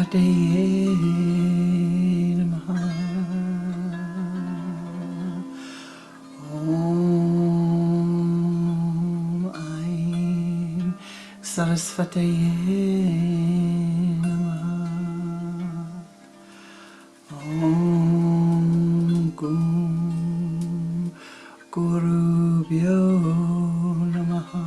Saraswataye Namaha. Om Aim Saraswataye Namaha. Om Gum Gurubhyo Namaha.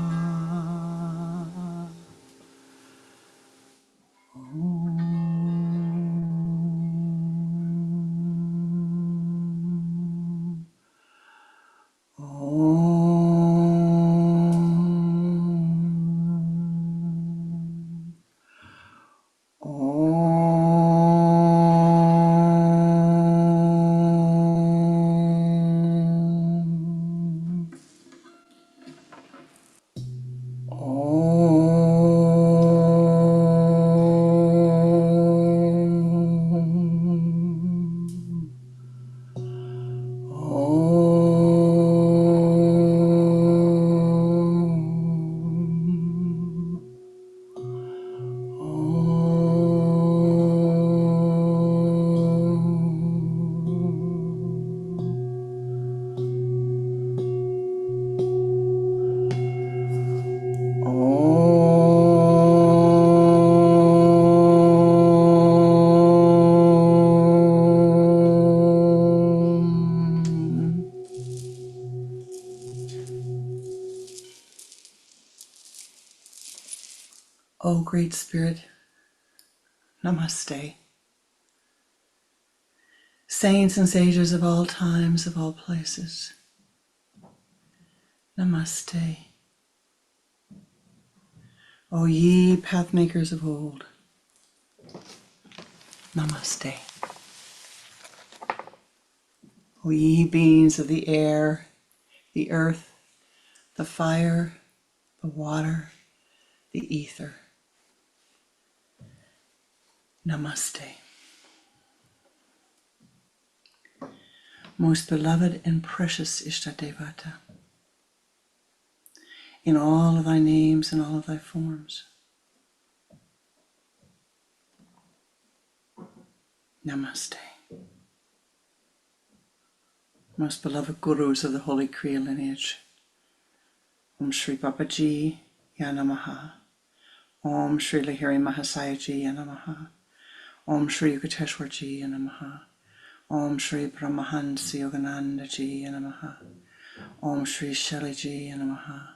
O Great Spirit, Namaste. Saints and sages of all times, of all places, Namaste. O ye pathmakers of old, Namaste. O ye beings of the air, the earth, the fire, the water, the ether, Namaste. Most beloved and precious Ishtadevata, in all of thy names and all of thy forms, Namaste. Most beloved Gurus of the Holy Kriya lineage, Om Shri Babaji Yanamaha, Om Shri Lahiri Mahasayaji Yanamaha, Om Shri Yukateshwarji Yanamaha, Om Shri Brahmahansa Yoganandaji Yanamaha, Om Shri Shaliji Yanamaha,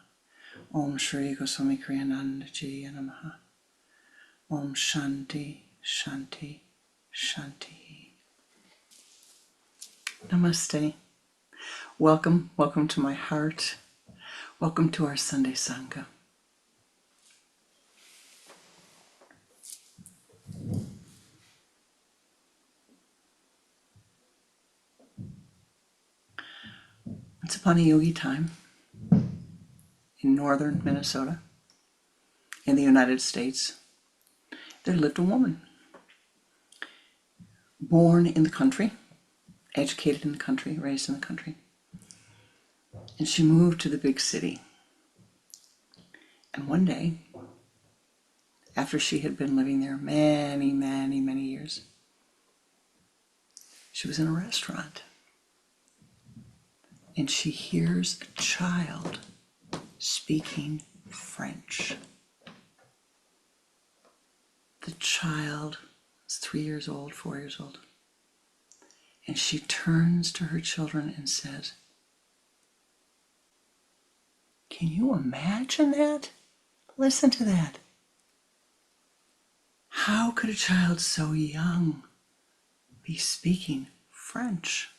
Om Shri Goswami Kriyanandaji Yanamaha, Om Shanti, Shanti, Shanti. Namaste. Welcome, welcome to my heart. Welcome to our Sunday Sangha. Once upon a yogi time in northern Minnesota, in the United States, there lived a woman, born in the country, educated in the country, raised in the country. And she moved to the big city. And one day, after she had been living there many, many, many years, she was in a restaurant. And she hears a child speaking French. The child is 3 years old, 4 years old. And she turns to her children and says, "Can you imagine that? Listen to that. How could a child so young be speaking French?"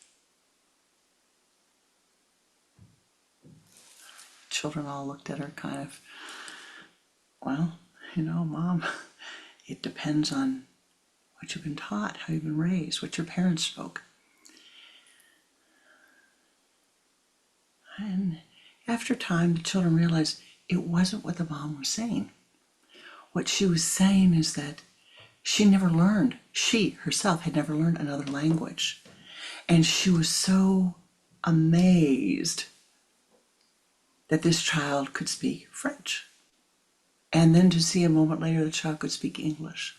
Children all looked at her kind of, well, Mom, it depends on what you've been taught, how you've been raised, what your parents spoke. And after time, the children realized it wasn't what the mom was saying. What she was saying is that she herself had never learned another language. And she was so amazed that this child could speak French. And then to see a moment later the child could speak English.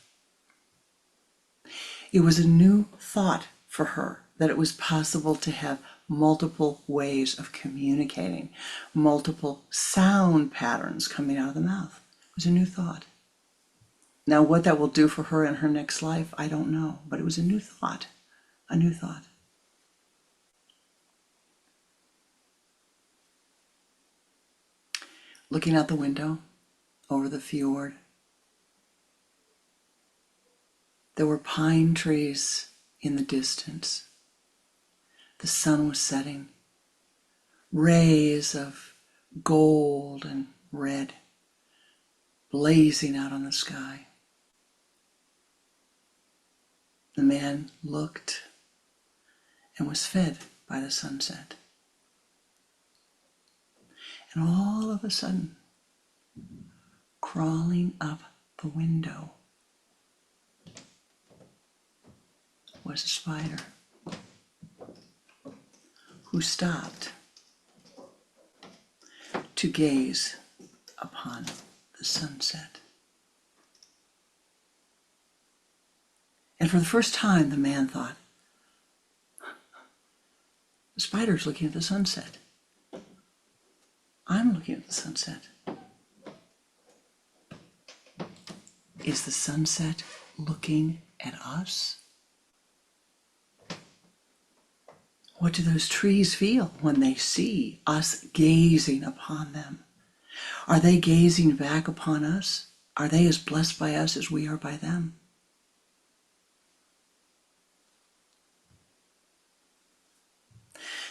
It was a new thought for her that it was possible to have multiple ways of communicating, multiple sound patterns coming out of the mouth. It was a new thought. Now, what that will do for her in her next life, I don't know, but it was a new thought, a new thought. Looking out the window over the fjord, there were pine trees in the distance. The sun was setting, rays of gold and red blazing out on the sky. The man looked and was fed by the sunset. And all of a sudden, crawling up the window was a spider who stopped to gaze upon the sunset. And for the first time, the man thought, the spider's looking at the sunset. I'm looking at the sunset. Is the sunset looking at us? What do those trees feel when they see us gazing upon them? Are they gazing back upon us? Are they as blessed by us as we are by them?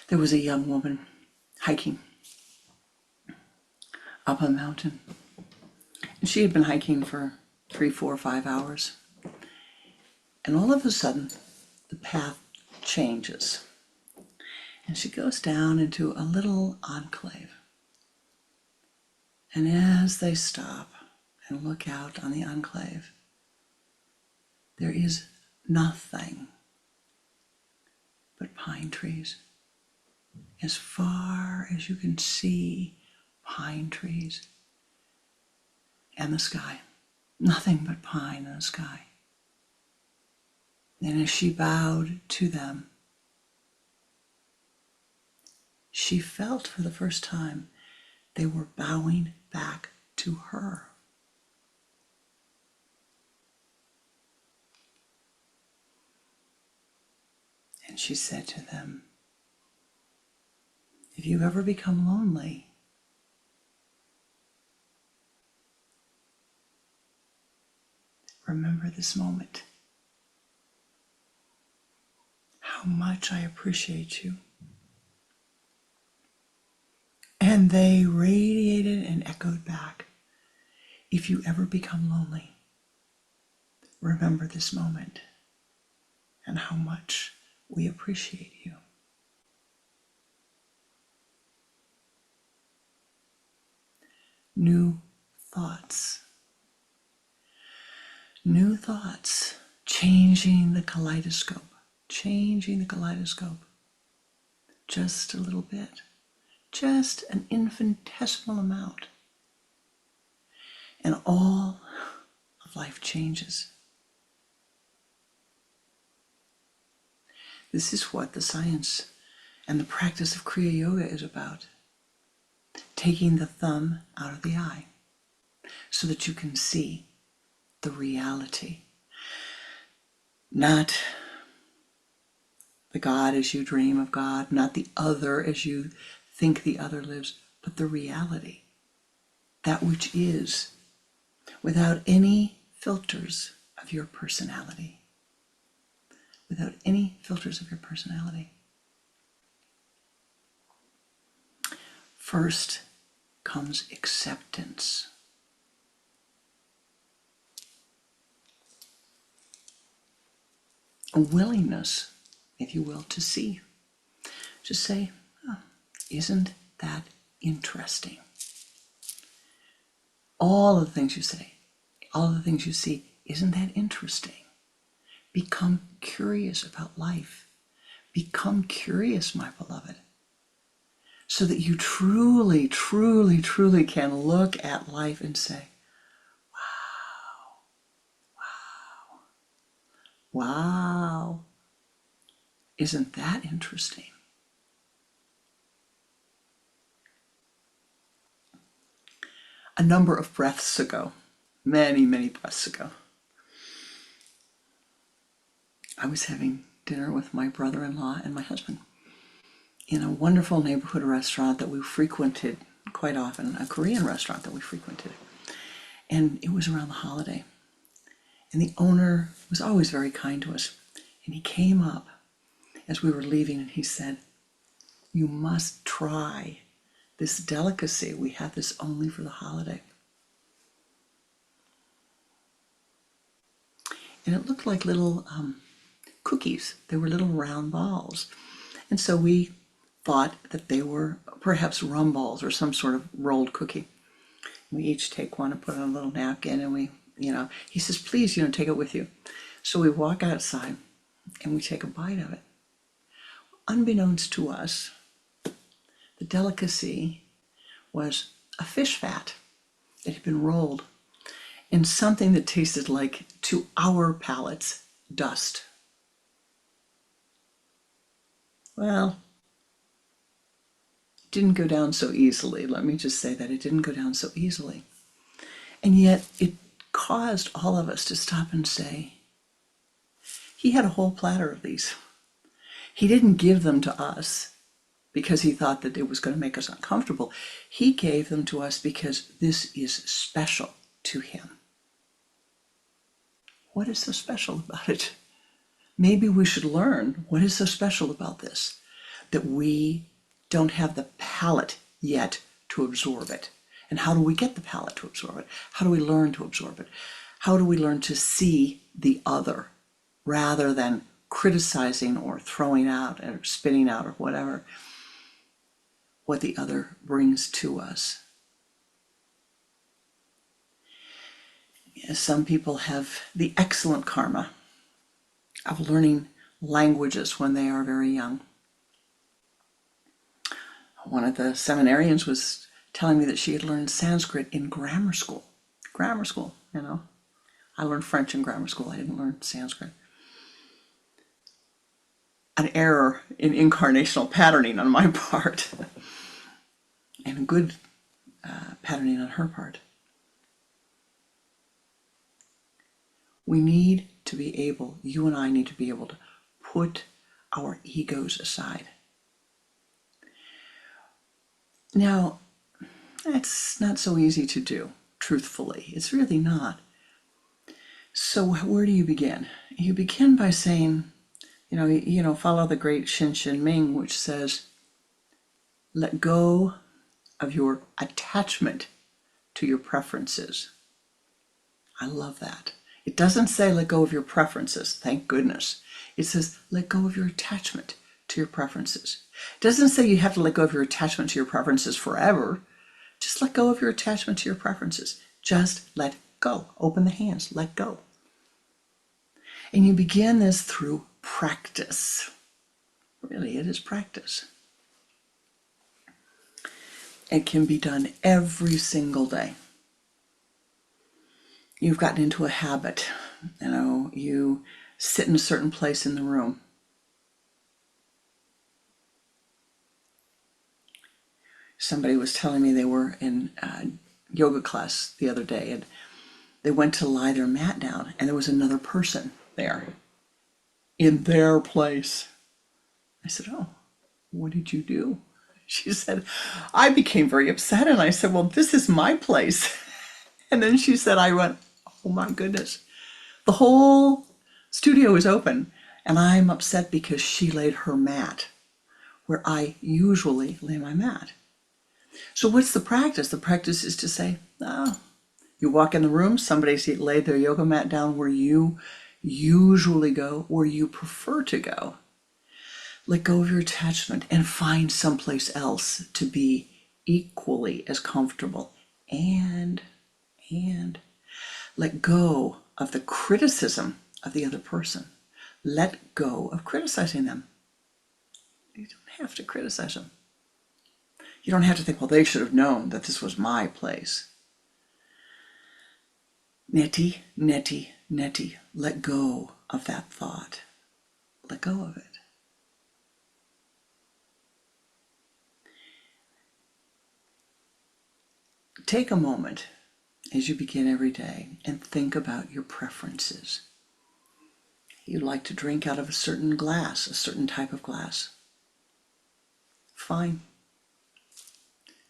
There was a young woman hiking up a mountain. And she had been hiking for 3, 4, 5 hours. And all of a sudden, the path changes. And she goes down into a little enclave. And as they stop and look out on the enclave, there is nothing but pine trees. As far as you can see, pine trees and the sky. Nothing but pine and the sky. And as she bowed to them, she felt for the first time they were bowing back to her. And she said to them, if you ever become lonely, remember this moment. How much I appreciate you. And they radiated and echoed back. If you ever become lonely, remember this moment and how much we appreciate you. New thoughts. New thoughts, changing the kaleidoscope, just a little bit, just an infinitesimal amount. And all of life changes. This is what the science and the practice of Kriya Yoga is about. Taking the thumb out of the eye so that you can see the reality. Not the God as you dream of God, not the other as you think the other lives, but the reality. That which is, without any filters of your personality. Without any filters of your personality. First comes acceptance. A willingness, if you will, to see. Just say, oh, isn't that interesting? All of the things you say, all of the things you see, isn't that interesting? Become curious about life. Become curious, my beloved, so that you truly, truly, truly can look at life and say, wow, Wow. Isn't that interesting? A number of breaths ago, many, many breaths ago, I was having dinner with my brother-in-law and my husband in a wonderful neighborhood restaurant that we frequented quite often, a Korean restaurant that we frequented. And it was around the holiday. And the owner was always very kind to us. And he came up as we were leaving and he said, "You must try this delicacy. We have this only for the holiday." And it looked like little cookies. They were little round balls. And so we thought that they were perhaps rum balls or some sort of rolled cookie. We each take one and put it on a little napkin and we, he says, "Please, take it with you." So we walk outside and we take a bite of it. Unbeknownst to us, the delicacy was a fish fat that had been rolled in something that tasted like, to our palates, dust. Well, it didn't go down so easily. Let me just say that it didn't go down so easily. And yet it caused all of us to stop and say, he had a whole platter of these. He didn't give them to us because he thought that it was going to make us uncomfortable. He gave them to us because this is special to him. What is so special about it? Maybe we should learn what is so special about this, that we don't have the palate yet to absorb it. And how do we get the palate to absorb it? How do we learn to absorb it? How do we learn to see the other rather than criticizing or throwing out or spitting out or whatever what the other brings to us? Some people have the excellent karma of learning languages when they are very young. One of the seminarians was telling me that she had learned Sanskrit in grammar school. Grammar school, I learned French in grammar school. I didn't learn Sanskrit. An error in incarnational patterning on my part and good patterning on her part. We need to be able, you and I need to be able to put our egos aside. Now, that's not so easy to do, truthfully. It's really not. So where do you begin? You begin by saying, follow the great Shin Ming, which says, let go of your attachment to your preferences. I love that. It doesn't say let go of your preferences, thank goodness. It says let go of your attachment to your preferences. It doesn't say you have to let go of your attachment to your preferences forever. Just let go of your attachment to your preferences. Just let go. Open the hands, let go. And you begin this through practice. Really, it is practice. It can be done every single day. You've gotten into a habit, you sit in a certain place in the room. Somebody was telling me they were in yoga class the other day and they went to lie their mat down and there was another person there in their place. I said, "Oh, what did you do?" She said, "I became very upset." And I said, "Well, this is my place." And then she said, I went, "Oh my goodness. The whole studio is open and I'm upset because she laid her mat where I usually lay my mat." So what's the practice? The practice is to say, you walk in the room, somebody's laid their yoga mat down where you usually go, where you prefer to go. Let go of your attachment and find someplace else to be equally as comfortable. And let go of the criticism of the other person. Let go of criticizing them. You don't have to criticize them. You don't have to think, well, they should have known that this was my place. Neti, neti, neti. Let go of that thought. Let go of it. Take a moment as you begin every day and think about your preferences. You like to drink out of a certain glass, a certain type of glass. Fine.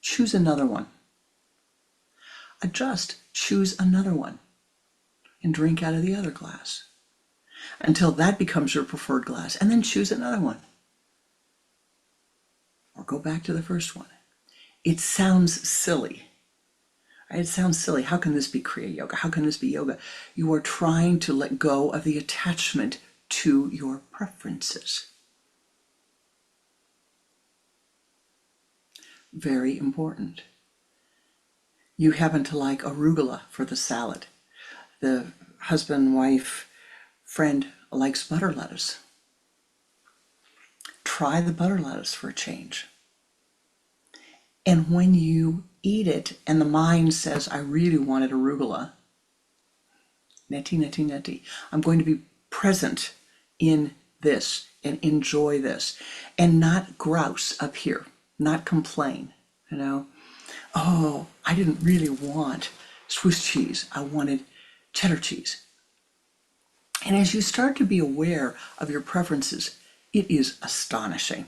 Choose another one. Choose another one and drink out of the other glass until that becomes your preferred glass, and then choose another one. Or go back to the first one. It sounds silly. Right? It sounds silly. How can this be Kriya Yoga? How can this be yoga? You are trying to let go of the attachment to your preferences. Very important. You happen to like arugula for the salad. The husband, wife, friend likes butter lettuce. Try the butter lettuce for a change. And when you eat it and the mind says, I really wanted arugula, neti, neti, neti, I'm going to be present in this and enjoy this and not grouse up here, not complain, Oh, I didn't really want Swiss cheese. I wanted cheddar cheese. And as you start to be aware of your preferences, it is astonishing.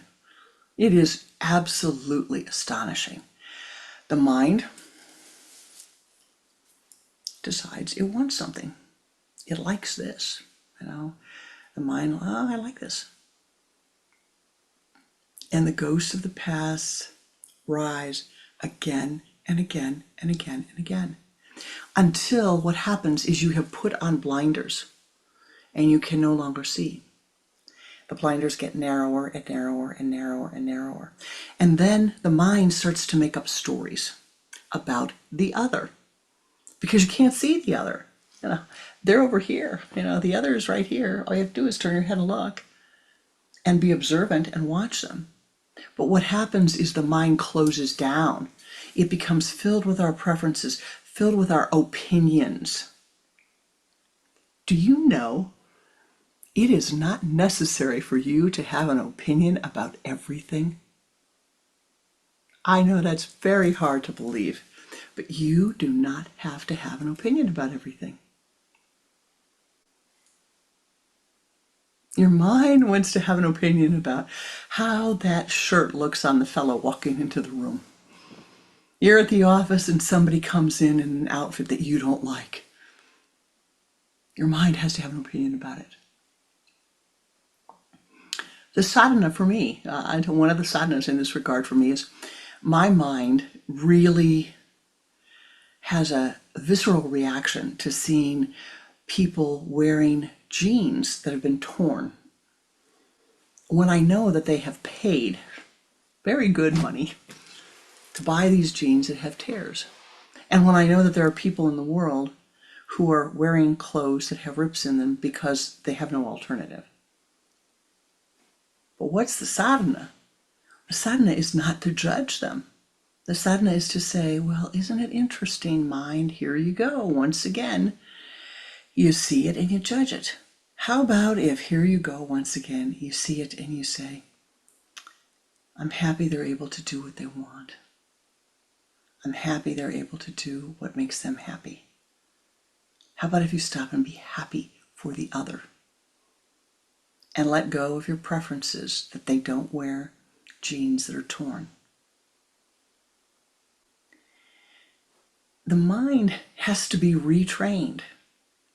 It is absolutely astonishing. The mind decides it wants something. It likes this, The mind, I like this. And the ghosts of the past rise again and again and again and again, until what happens is you have put on blinders and you can no longer see. The blinders get narrower and narrower and narrower and narrower. And then the mind starts to make up stories about the other, because you can't see the other. They're over here. The other is right here. All you have to do is turn your head and look and be observant and watch them. But what happens is the mind closes down. It becomes filled with our preferences, filled with our opinions. Do you know it is not necessary for you to have an opinion about everything? I know that's very hard to believe, but you do not have to have an opinion about everything. Your mind wants to have an opinion about how that shirt looks on the fellow walking into the room. You're at the office and somebody comes in an outfit that you don't like. Your mind has to have an opinion about it. The sadhana for me, one of the sadhanas in this regard for me is my mind really has a visceral reaction to seeing people wearing jeans that have been torn. When I know that they have paid very good money to buy these jeans that have tears. And when I know that there are people in the world who are wearing clothes that have rips in them because they have no alternative. But what's the sadhana? The sadhana is not to judge them. The sadhana is to say, well, isn't it interesting, mind? Here you go. Once again, you see it and you judge it. How about if here you go once again, you see it and you say, I'm happy they're able to do what they want. I'm happy they're able to do what makes them happy. How about if you stop and be happy for the other? And let go of your preferences that they don't wear jeans that are torn. The mind has to be retrained.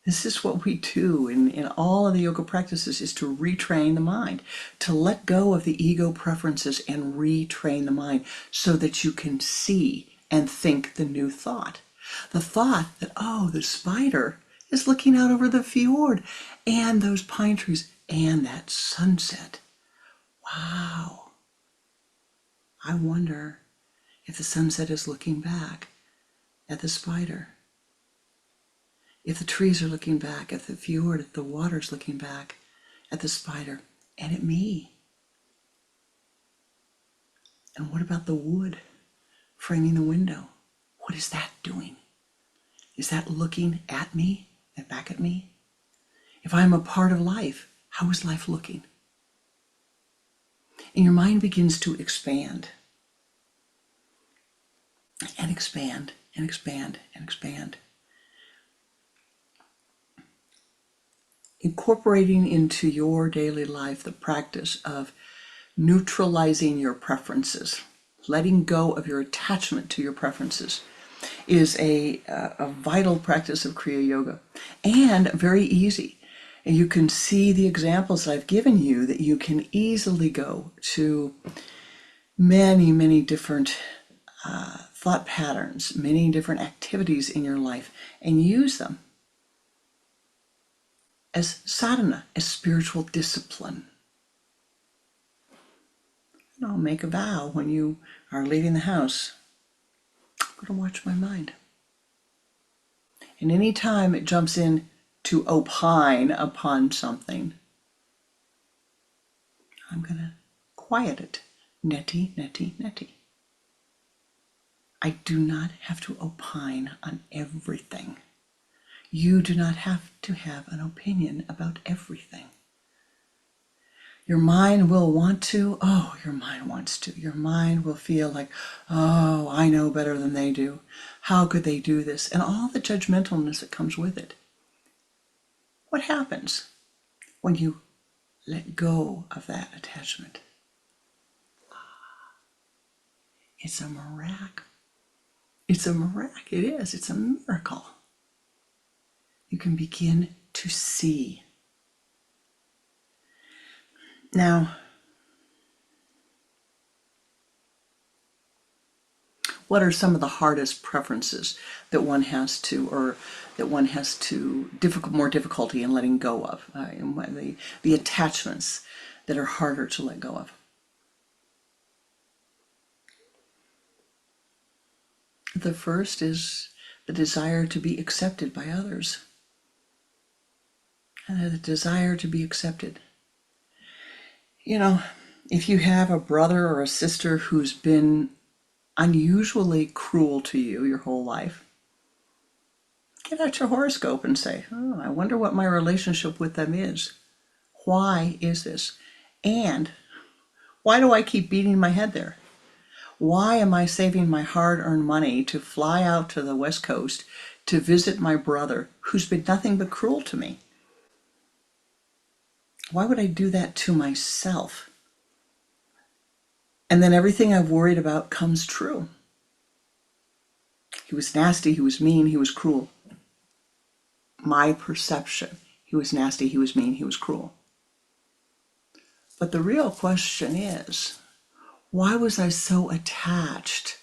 This is what we do in all of the yoga practices, is to retrain the mind, to let go of the ego preferences and retrain the mind so that you can see and think the new thought. The thought that, oh, the spider is looking out over the fjord and those pine trees and that sunset. Wow. I wonder if the sunset is looking back at the spider. If the trees are looking back at the fjord, if the water's looking back at the spider and at me. And what about the wood framing the window? What is that doing? Is that looking at me and back at me? If I'm a part of life, how is life looking? And your mind begins to expand and expand and expand and expand. Incorporating into your daily life the practice of neutralizing your preferences, letting go of your attachment to your preferences, is a vital practice of Kriya Yoga, and very easy. And you can see the examples I've given you that you can easily go to many, many different thought patterns, many different activities in your life, and use them as sadhana, as spiritual discipline. Make a vow when you are leaving the house. I'm going to watch my mind. And any time it jumps in to opine upon something, I'm going to quiet it. Neti, neti, neti. I do not have to opine on everything. You do not have to have an opinion about everything. Your mind will want to. Oh, your mind wants to. Your mind will feel like, oh, I know better than they do. How could they do this? And all the judgmentalness that comes with it. What happens when you let go of that attachment? It's a miracle. It's a miracle. It is. It's a miracle. You can begin to see. Now, what are some of the hardest preferences that one has to, or that one has to, more difficulty in letting go of? The attachments that are harder to let go of. The first is the desire to be accepted by others. And the desire to be accepted. If you have a brother or a sister who's been unusually cruel to you your whole life, get out your horoscope and say, oh, I wonder what my relationship with them is. Why is this? And why do I keep beating my head there? Why am I saving my hard-earned money to fly out to the West Coast to visit my brother who's been nothing but cruel to me? Why would I do that to myself? And then everything I've worried about comes true. He was nasty, he was mean, he was cruel. My perception. He was nasty, he was mean, he was cruel. But the real question is, why was I so attached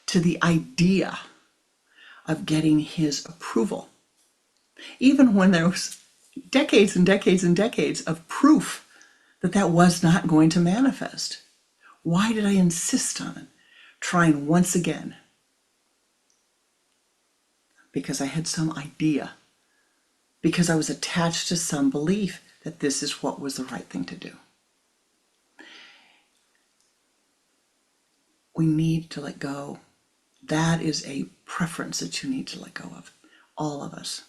to the idea of getting his approval? Even when there was decades and decades and decades of proof that that was not going to manifest. Why did I insist on it? Trying once again. Because I had some idea. Because I was attached to some belief that this is what was the right thing to do. We need to let go. That is a preference that you need to let go of. All of us.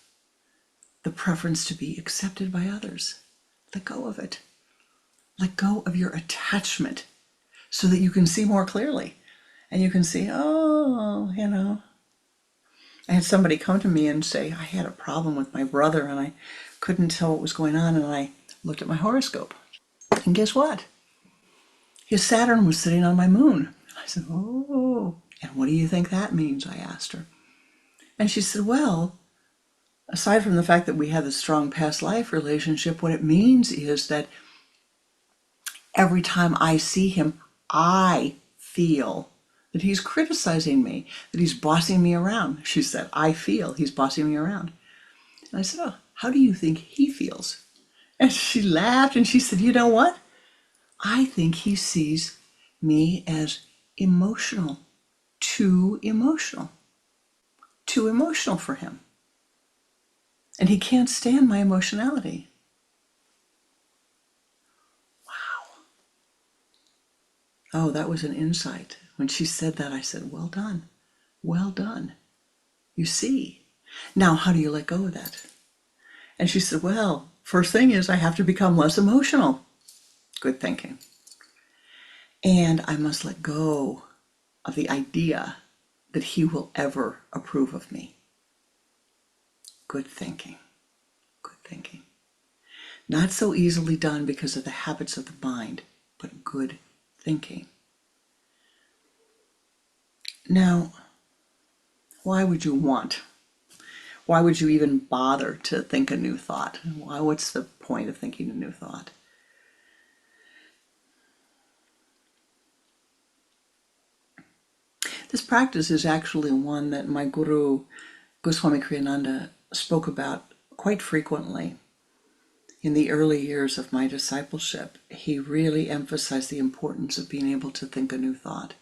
The preference to be accepted by others. Let go of it. Let go of your attachment so that you can see more clearly. And you can see, oh, I had somebody come to me and say, I had a problem with my brother and I couldn't tell what was going on, and I looked at my horoscope. And guess what? His Saturn was sitting on my moon. I said, oh, and what do you think that means? I asked her. And she said, well, aside from the fact that we have a strong past life relationship, what it means is that every time I see him, I feel that he's criticizing me, that he's bossing me around. She said, I feel he's bossing me around. And I said, oh, how do you think he feels? And she laughed and she said, you know what? I think he sees me as emotional, too emotional for him. And he can't stand my emotionality. Wow. Oh, that was an insight. When she said that, I said, well done. Well done. You see. Now, how do you let go of that? And she said, well, first thing is I have to become less emotional. Good thinking. And I must let go of the idea that he will ever approve of me. Good thinking. Good thinking. Not so easily done because of the habits of the mind, but good thinking. Now, why would you even bother to think a new thought? What's the point of thinking a new thought? This practice is actually one that my guru, Swami Kriyananda, spoke about quite frequently. In the early years of my discipleship, he really emphasized the importance of being able to think a new thought.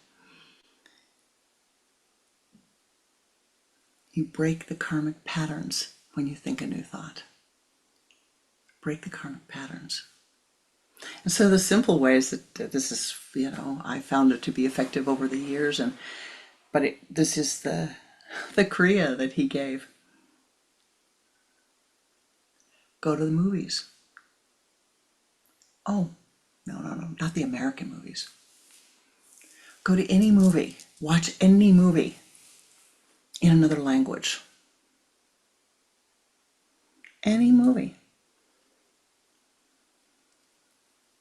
You break the karmic patterns when you think a new thought. Break the karmic patterns. And so the simple ways that this is, I found it to be effective over the years, but this is the Kriya that he gave. Go to the movies. Oh, no, not the American movies. Go to any movie. Watch any movie in another language. Any movie.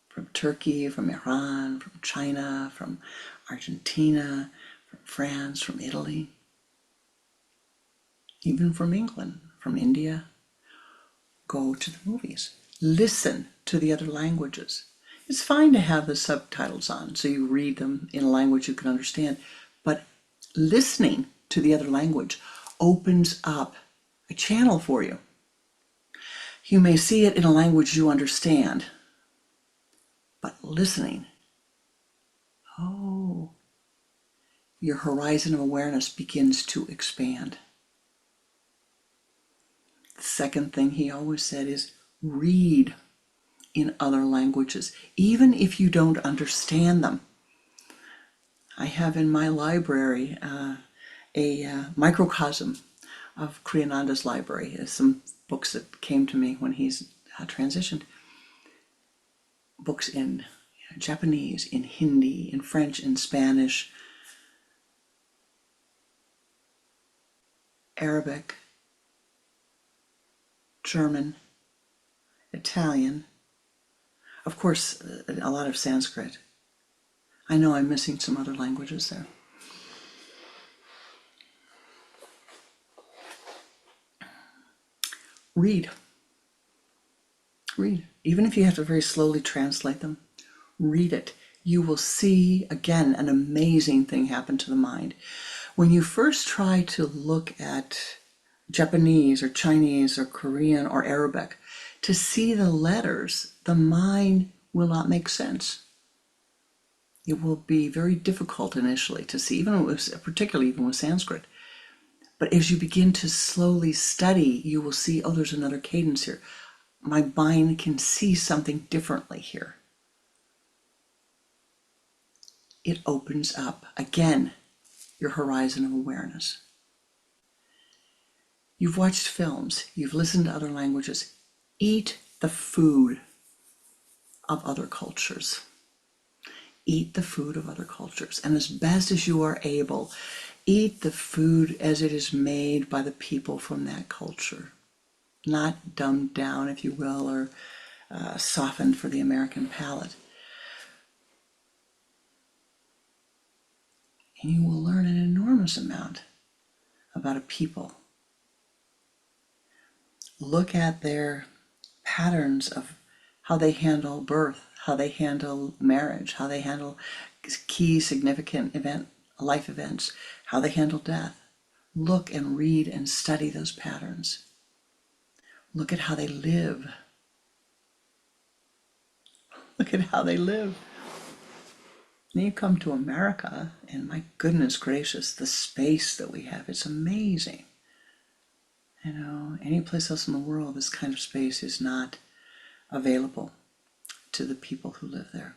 From Turkey, from Iran, from China, from Argentina, from France, from Italy, even from England, from India. Go to the movies. Listen to the other languages. It's fine to have the subtitles on so you read them in a language you can understand, but listening to the other language opens up a channel for you. You may see it in a language you understand, but listening, your horizon of awareness begins to expand. The second thing he always said is read in other languages, even if you don't understand them. I have in my library a microcosm of Kriyananda's library. Some books that came to me when he's transitioned. Books in Japanese, in Hindi, in French, in Spanish, Arabic, German, Italian, of course, a lot of Sanskrit. I know I'm missing some other languages there. Read. Even if you have to very slowly translate them, read it. You will see, again, an amazing thing happen to the mind. When you first try to look at Japanese or Chinese or Korean or Arabic, to see the letters, the mind will not make sense. It will be very difficult initially to see, particularly even with Sanskrit. But as you begin to slowly study, you will see, there's another cadence here. My mind can see something differently here. It opens up, again, your horizon of awareness. You've watched films, you've listened to other languages. Eat the food of other cultures. Eat the food of other cultures. And as best as you are able, eat the food as it is made by the people from that culture. Not dumbed down, if you will, or softened for the American palate. And you will learn an enormous amount about a people. Look at their patterns of how they handle birth, how they handle marriage, how they handle key significant life events, how they handle death. Look and read and study those patterns. Look at how they live. Look at how they live. Then you come to America, and my goodness gracious, the space that we have, it's amazing. Any place else in the world, this kind of space is not available to the people who live there.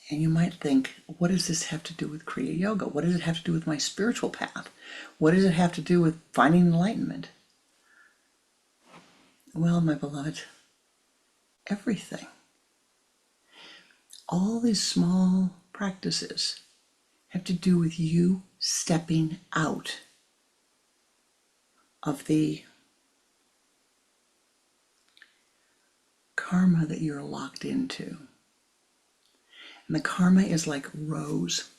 And you might think, what does this have to do with Kriya Yoga? What does it have to do with my spiritual path? What does it have to do with finding enlightenment? Well, my beloved, everything. All these small practices have to do with you stepping out of the karma that you're locked into. And the karma is like rows.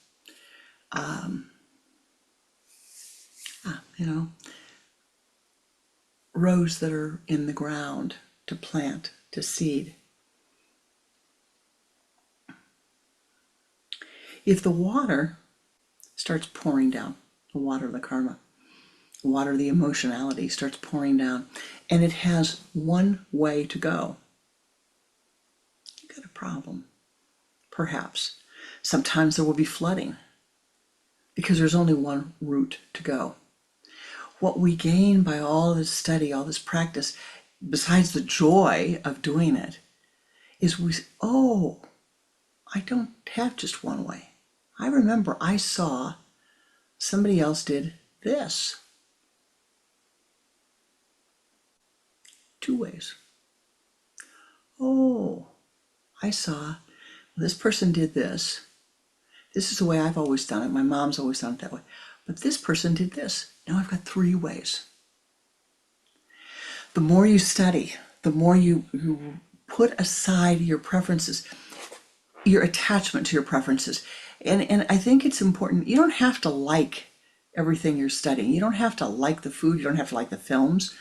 Rows that are in the ground to plant, to seed. If the water starts pouring down, the water of the karma, the water of the emotionality starts pouring down, and it has one way to go, you've got a problem, perhaps. Sometimes there will be flooding because there's only one route to go. What we gain by all this study, all this practice, besides the joy of doing it, is I don't have just one way. I remember I saw somebody else did this. 2 ways. I saw this person did this. This is the way I've always done it. My mom's always done it that way. But this person did this. Now I've got 3 ways. The more you study, the more you put aside your preferences, your attachment to your preferences. And I think it's important. You don't have to like everything you're studying. You don't have to like the food. You don't have to like the films.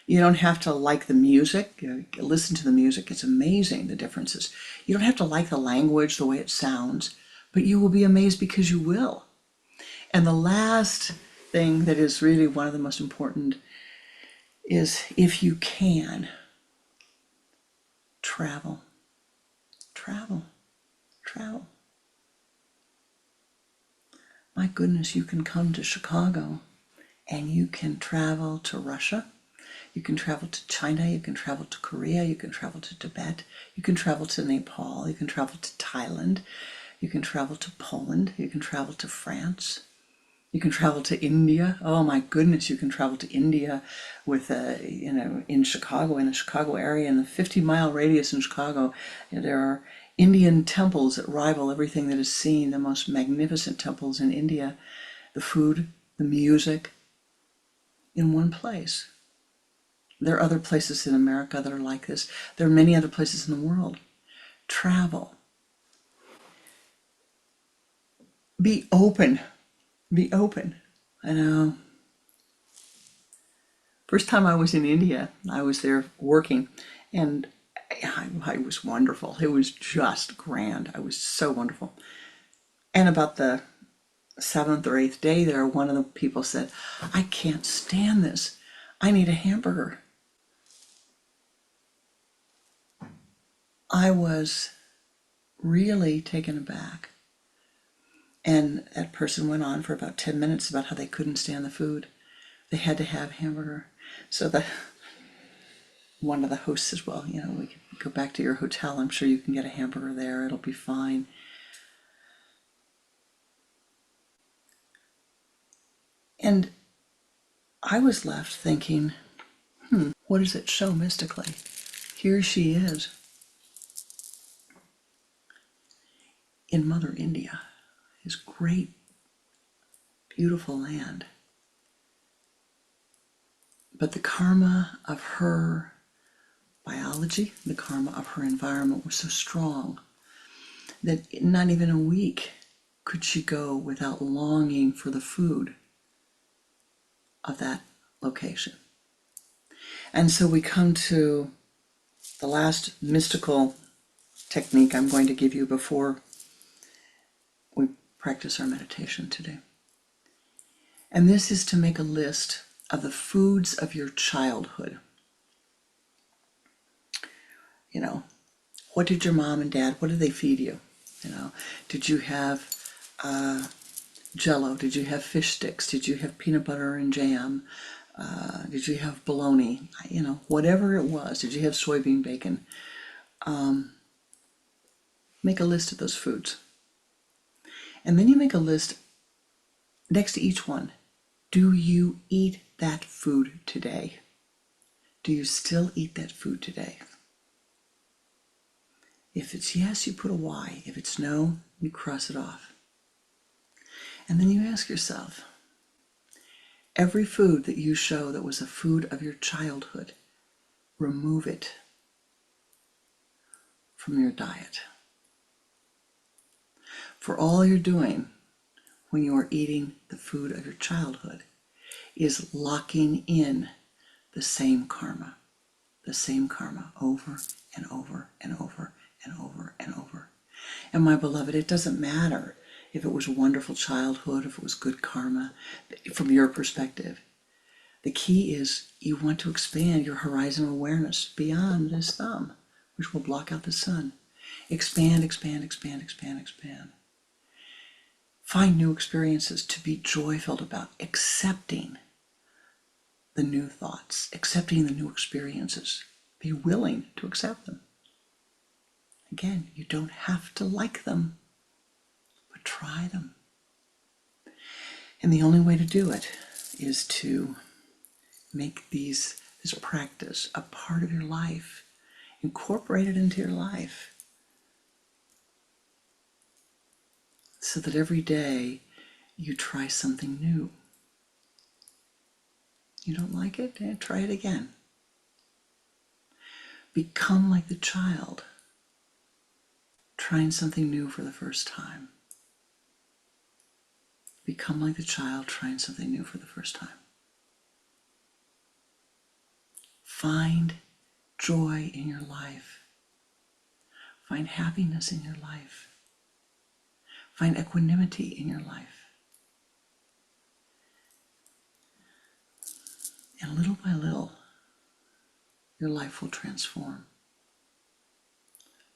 You don't have to like the music. Listen to the music. It's amazing, the differences. You don't have to like the language, the way it sounds, but you will be amazed because you will. And the last thing that is really one of the most important is, if you can, travel. My goodness, you can come to Chicago and you can travel to Russia. You can travel to China, you can travel to Korea, you can travel to Tibet, you can travel to Nepal, you can travel to Thailand, you can travel to Poland, you can travel to France, you can travel to India. Oh my goodness, you can travel to India with in Chicago, in the Chicago area, in the 50-mile radius in Chicago. There are Indian temples that rival everything that is seen, the most magnificent temples in India, the food, the music, in one place. There are other places in America that are like this. There are many other places in the world. Travel. Be open. Be open. I know. First time I was in India, I was there working, and I was wonderful. It was just grand. I was so wonderful. And about the 7th or 8th day there, one of the people said, I can't stand this. I need a hamburger. I was really taken aback. And that person went on for about 10 minutes about how they couldn't stand the food. They had to have hamburger. So one of the hosts says, well, we can go back to your hotel. I'm sure you can get a hamburger there. It'll be fine. And I was left thinking, what does it show mystically? Here she is in Mother India, his great, beautiful land. But the karma of her biology, the karma of her environment was so strong that not even a week could she go without longing for the food of that location. And so we come to the last mystical technique I'm going to give you before we practice our meditation today. And this is to make a list of the foods of your childhood. What did your mom and dad, what did they feed you? Did you have Jello? Did you have fish sticks? Did you have peanut butter and jam? Did you have bologna? Whatever it was. Did you have soybean bacon? Make a list of those foods. And then you make a list next to each one. Do you eat that food today? Do you still eat that food today? If it's yes, you put a Y. If it's no, you cross it off. And then you ask yourself, every food that you show that was a food of your childhood, remove it from your diet. For all you're doing when you are eating the food of your childhood is locking in the same karma over and over and over and over and over. And my beloved, it doesn't matter if it was a wonderful childhood, if it was good karma, from your perspective. The key is you want to expand your horizon of awareness beyond this thumb, which will block out the sun. Expand, expand, expand, expand, expand. Find new experiences to be joy-filled about, accepting the new thoughts, accepting the new experiences. Be willing to accept them. Again, you don't have to like them, but try them. And the only way to do it is to make this practice a part of your life. Incorporate it into your life so that every day you try something new. You don't like it? Try it again. Become like the child trying something new for the first time. Become like the child trying something new for the first time. Find joy in your life. Find happiness in your life. Find equanimity in your life. And little by little, your life will transform.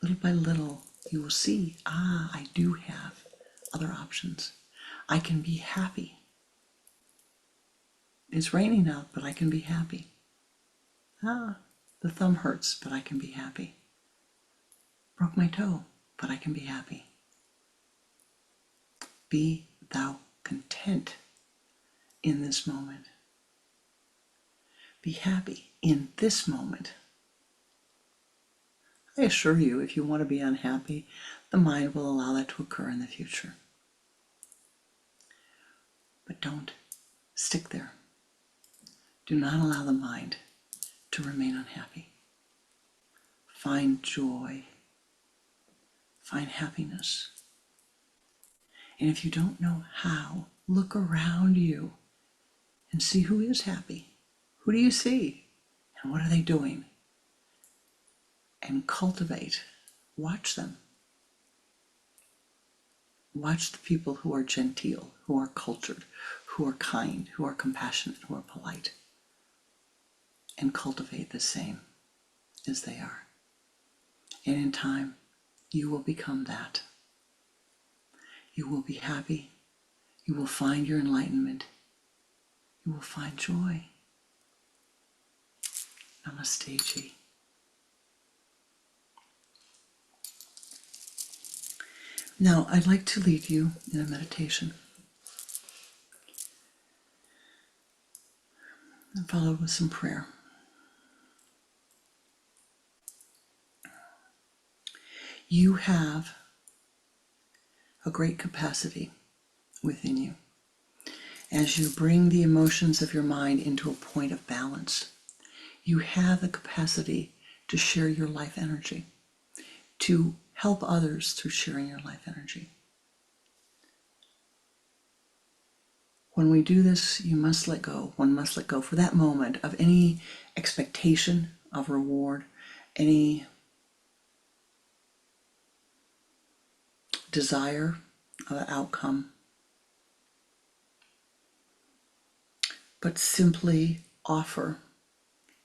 Little by little, you will see, I do have other options. I can be happy. It's raining out, but I can be happy. The thumb hurts, but I can be happy. Broke my toe, but I can be happy. Be thou content in this moment. Be happy in this moment. I assure you, if you want to be unhappy, the mind will allow that to occur in the future. But don't stick there. Do not allow the mind to remain unhappy. Find joy. Find happiness. And if you don't know how, look around you and see who is happy. Who do you see? And what are they doing? And cultivate. Watch them. Watch the people who are genteel, who are cultured, who are kind, who are compassionate, who are polite. And cultivate the same as they are. And in time, you will become that. You will be happy. You will find your enlightenment. You will find joy. Namaste, Ji. Now, I'd like to lead you in a meditation. And followed with some prayer. You have a great capacity within you. As you bring the emotions of your mind into a point of balance, you have the capacity to share your life energy, to help others through sharing your life energy. When we do this, you must let go. One must let go for that moment of any expectation of reward, any desire of an outcome, but simply offer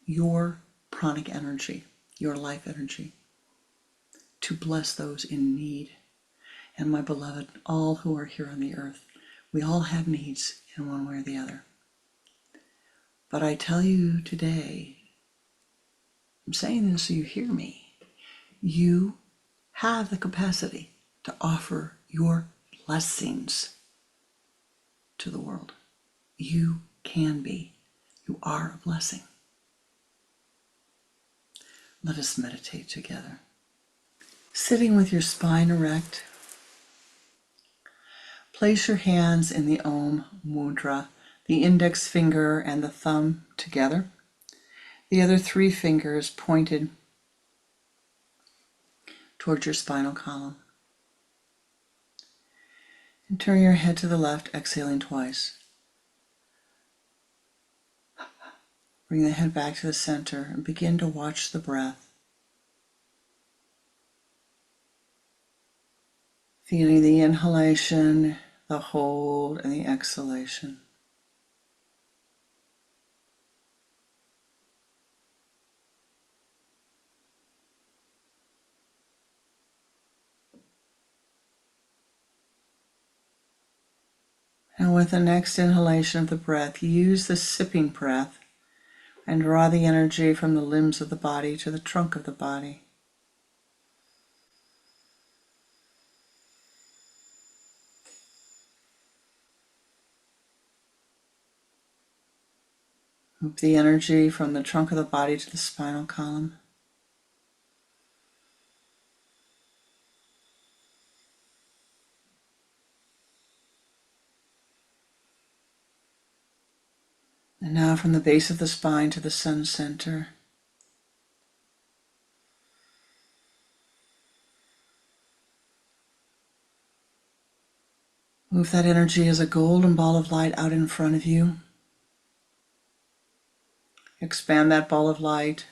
your pranic energy, your life energy, to bless those in need. And my beloved, all who are here on the earth, we all have needs in one way or the other. But I tell you today, I'm saying this so you hear me, you have the capacity to offer your blessings to the world. You can be. You are a blessing. Let us meditate together. Sitting with your spine erect, place your hands in the Om Mudra, the index finger and the thumb together, the other 3 fingers pointed towards your spinal column. And turn your head to the left, exhaling twice. Bring the head back to the center and begin to watch the breath. Feeling the inhalation, the hold, and the exhalation. And with the next inhalation of the breath, use the sipping breath and draw the energy from the limbs of the body to the trunk of the body. Move the energy from the trunk of the body to the spinal column. And now from the base of the spine to the sun center. Move that energy as a golden ball of light out in front of you. Expand that ball of light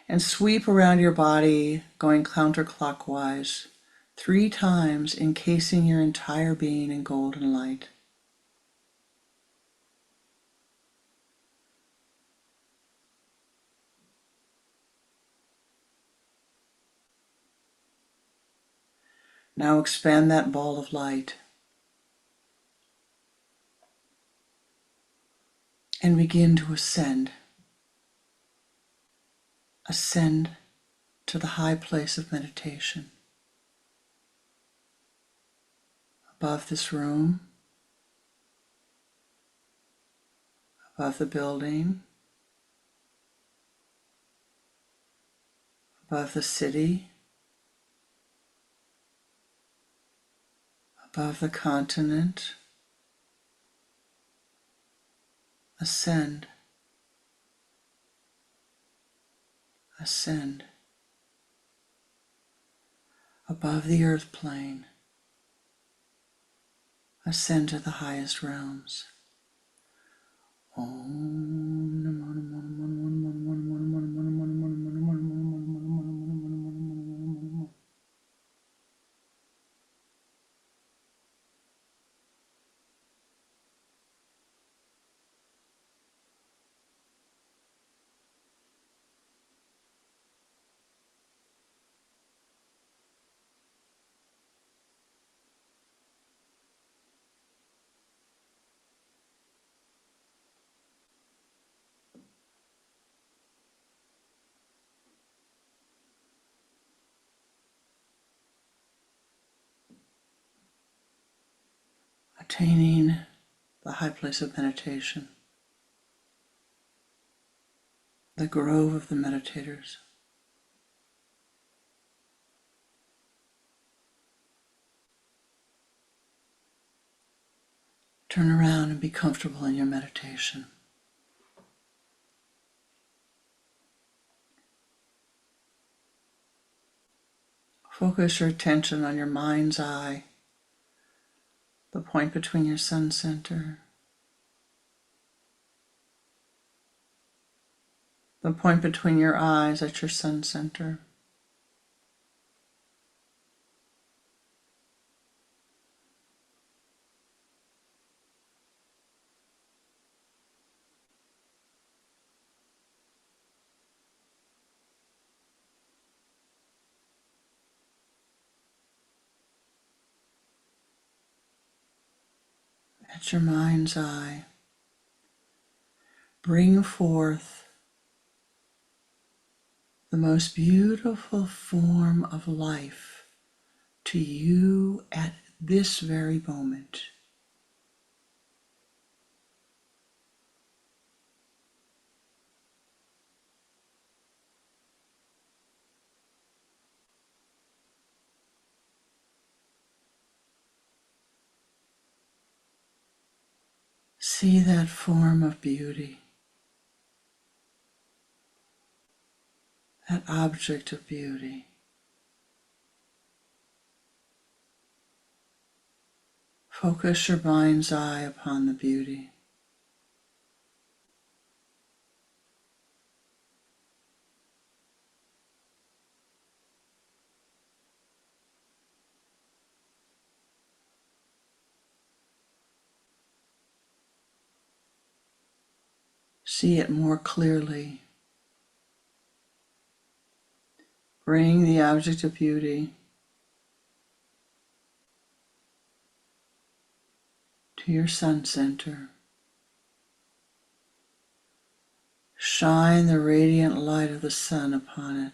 and sweep around your body, going counterclockwise 3 times, encasing your entire being in golden light. Now expand that ball of light and begin to ascend. Ascend to the high place of meditation. Above this room, above the building, above the city, above the continent. Ascend. Ascend. Above the earth plane. Ascend to the highest realms. Om Namo Namo Namo Namo Namo Namo Namo Namo Namo Namo Namo Namo. Attaining the high place of meditation, the grove of the meditators. Turn around and be comfortable in your meditation. Focus your attention on your mind's eye, the point between your sun center, the point between your eyes at your sun center. At your mind's eye, bring forth the most beautiful form of life to you at this very moment. See that form of beauty, that object of beauty. Focus your mind's eye upon the beauty. See it more clearly. Bring the object of beauty to your sun center. Shine the radiant light of the sun upon it.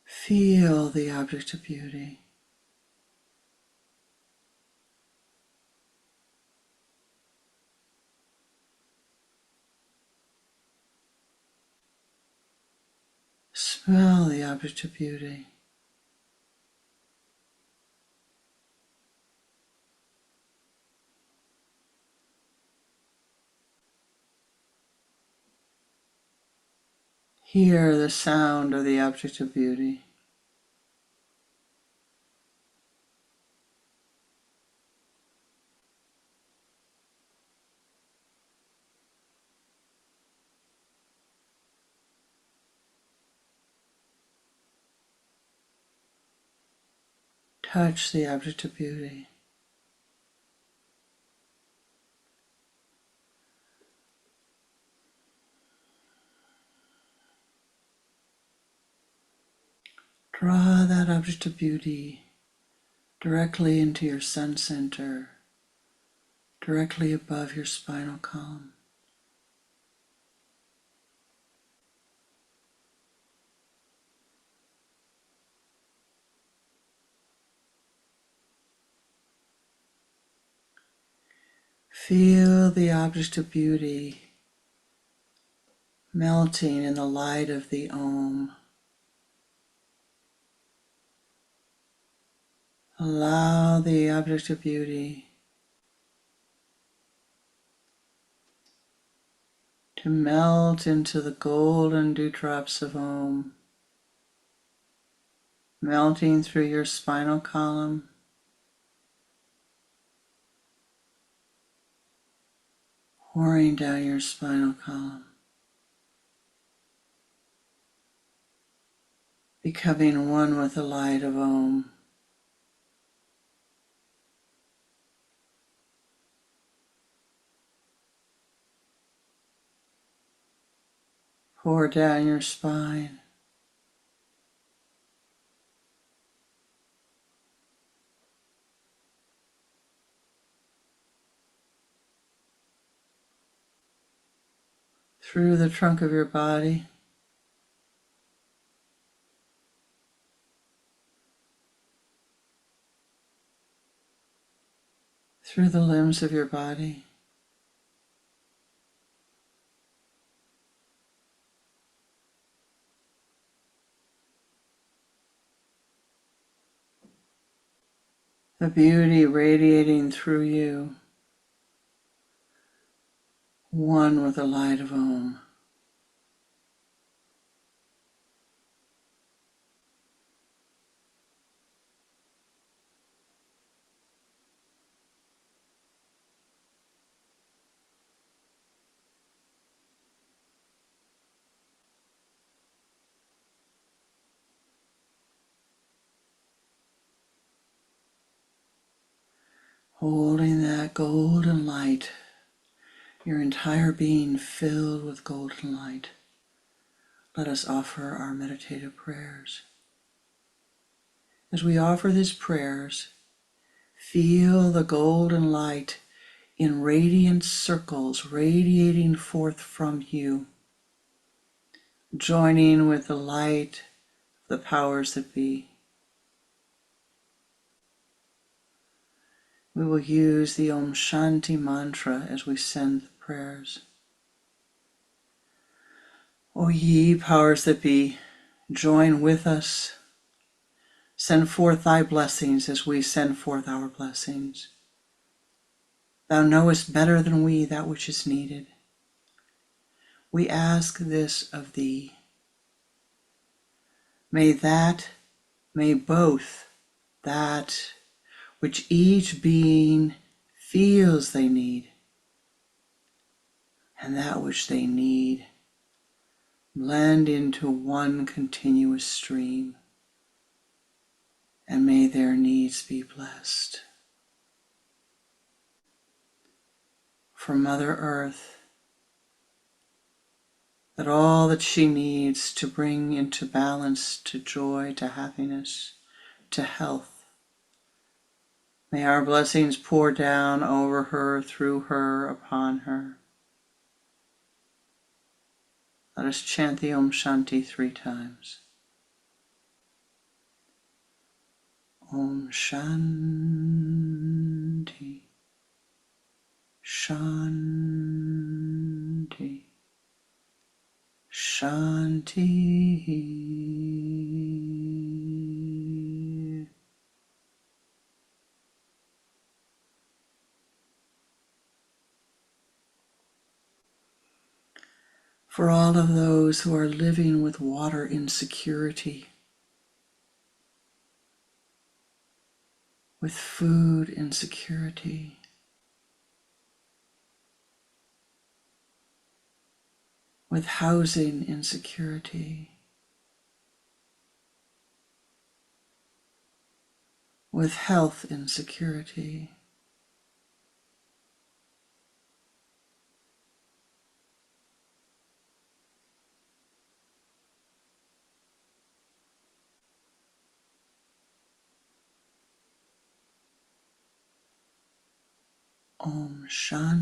Feel the object of beauty. Smell the object of beauty. Hear the sound of the object of beauty. Touch the object of beauty. Draw that object of beauty directly into your sun center, directly above your spinal column. Feel the object of beauty melting in the light of the Om. Allow the object of beauty to melt into the golden dewdrops of Om, melting through your spinal column, pouring down your spinal column, becoming one with the light of Om. Pour down your spine. Through the trunk of your body. Through the limbs of your body. The beauty radiating through you, one with the light of Om. Holding that golden light, your entire being filled with golden light. Let us offer our meditative prayers. As we offer these prayers, Feel the golden light in radiant circles radiating forth from you, joining with the light of the powers that be. We will use the Om Shanti mantra as we send the prayers. O ye powers that be, join with us. Send forth thy blessings as we send forth our blessings. Thou knowest better than we that which is needed. We ask this of thee. May both that which each being feels they need and that which they need blend into one continuous stream, and may their needs be blessed. For Mother Earth, that all that she needs to bring into balance, to joy, to happiness, to health, may our blessings pour down over her, through her, upon her. Let us chant the Om Shanti 3 times. Om Shanti, Shanti, Shanti. For all of those who are living with water insecurity, with food insecurity, with housing insecurity, with health insecurity, Om Shanti,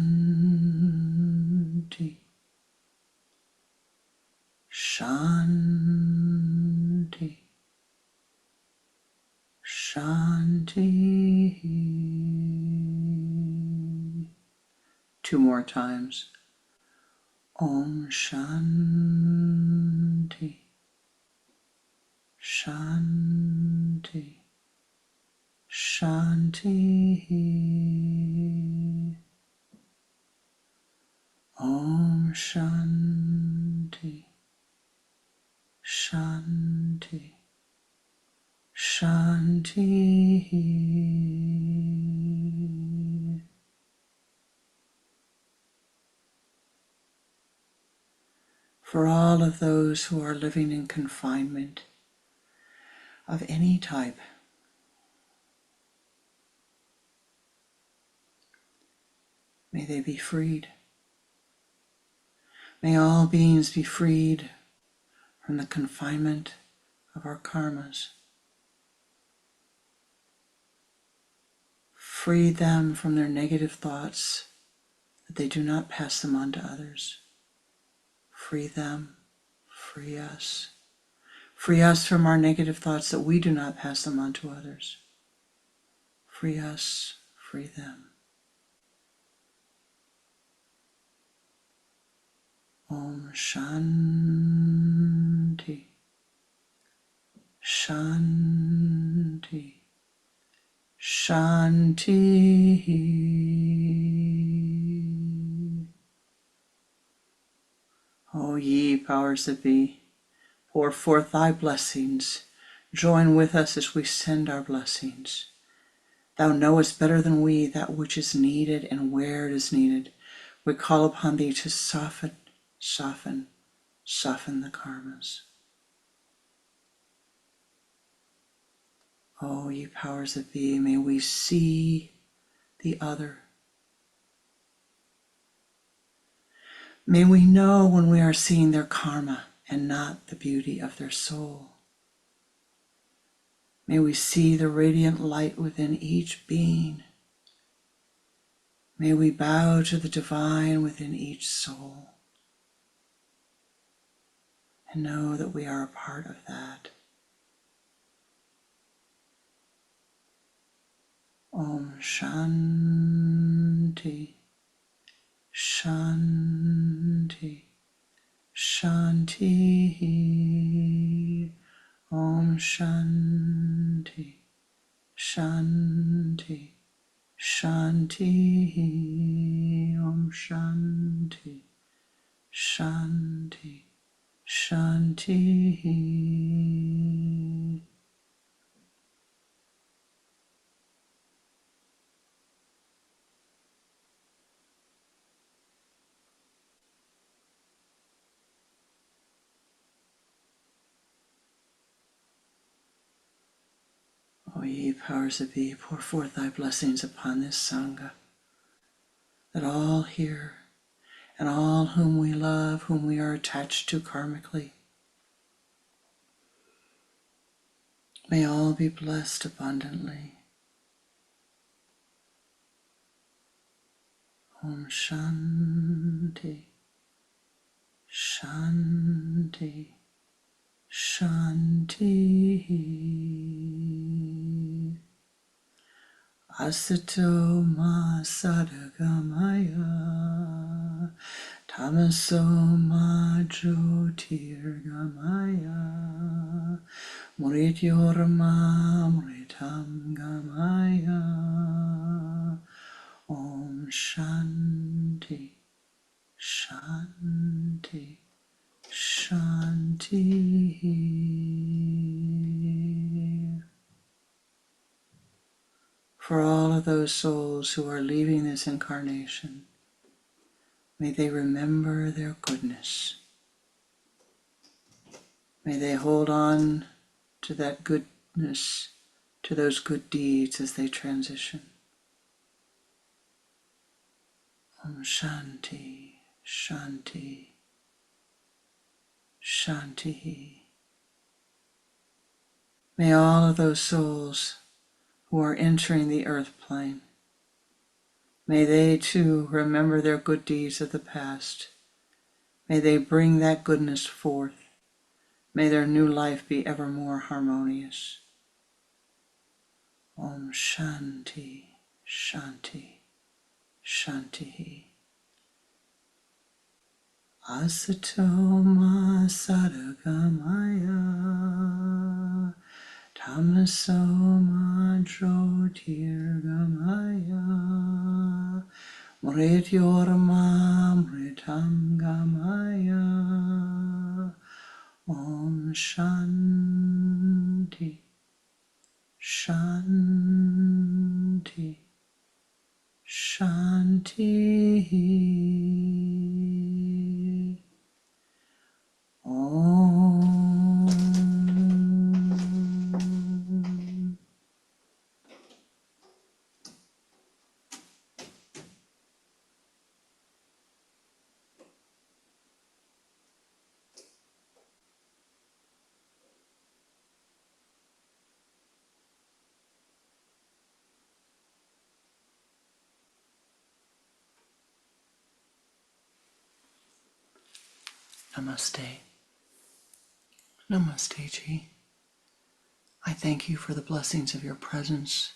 Shanti, Shanti. 2 more times. Om Shanti, Shanti, Shanti. Om Shanti, Shanti, Shanti. For all of those who are living in confinement of any type, may they be freed. May all beings be freed from the confinement of our karmas. Free them from their negative thoughts, that they do not pass them on to others. Free them, free us. Free us from our negative thoughts, that we do not pass them on to others. Free us, free them. Om Shanti, Shanti, Shanti. O ye powers that be, pour forth thy blessings. Join with us as we send our blessings. Thou knowest better than we that which is needed and where it is needed. We call upon thee to soften the karmas. O ye powers that be, may we see the other. May we know when we are seeing their karma and not the beauty of their soul. May we see the radiant light within each being. May we bow to the divine within each soul and know that we are a part of that. Om Shanti, Shanti, Shanti. Om Shanti, Shanti, Shanti. Om Shanti, Shanti, Shanti. O ye powers that be, pour forth thy blessings upon this Sangha, that all here and all whom we love, whom we are attached to karmically, may all be blessed abundantly. Om Shanti, Shanti, Shanti. Asato ma sadagamaya, tamaso ma jyotirgamaya, mrityorma mritam gamaya. Om Shanti, Shanti, Shanti. For all of those souls who are leaving this incarnation, may they remember their goodness. May they hold on to that goodness, to those good deeds as they transition. Om Shanti, Shanti, Shanti. May all of those souls who are entering the earth plane, may they too remember their good deeds of the past. May they bring that goodness forth. May their new life be ever more harmonious. Om Shanti, Shanti, Shanti. Asato ma sadagamaya, tamaso ma jyotirgamaya, mrityorma mritam gamaya. Om Shanti, Shanti, Shanti. Om. Namaste. Namaste, Ji. I thank you for the blessings of your presence,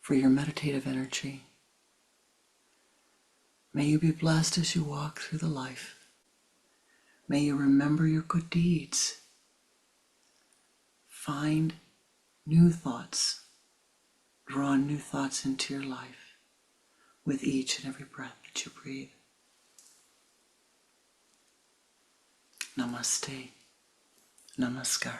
for your meditative energy. May you be blessed as you walk through the life. May you remember your good deeds. Find new thoughts. Draw new thoughts into your life with each and every breath that you breathe. Namaste. Namaskar.